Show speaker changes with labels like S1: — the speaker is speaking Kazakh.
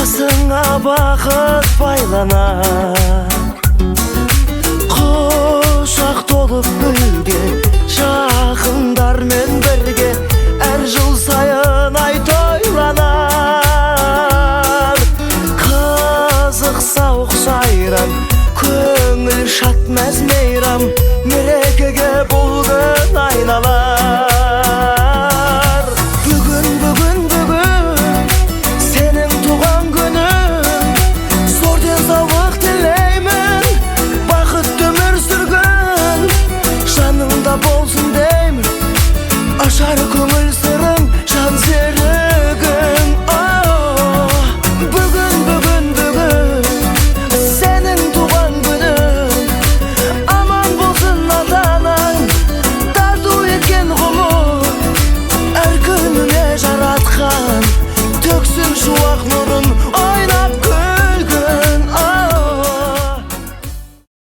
S1: басыңа бақыт байланар, құшақ толып гүлге, жақындармен бірге әр жыл сайын ай тойланар. Қызық сауық сайран, көңіл шат мәз мейрам, мерекеге бұл күн айналар. Бүгін сенің туған күнің, зор денсаулық тілеймін, бақытты өмір сүргін, жаныңда болсын деймін, ашар көңіл сырың, жан серігің. Бүгін сенің туған күнің, аман болсын ата-анаң, тарту еткен ғұмыр, әр күніңе жаратқан төксін шуақ нұрын.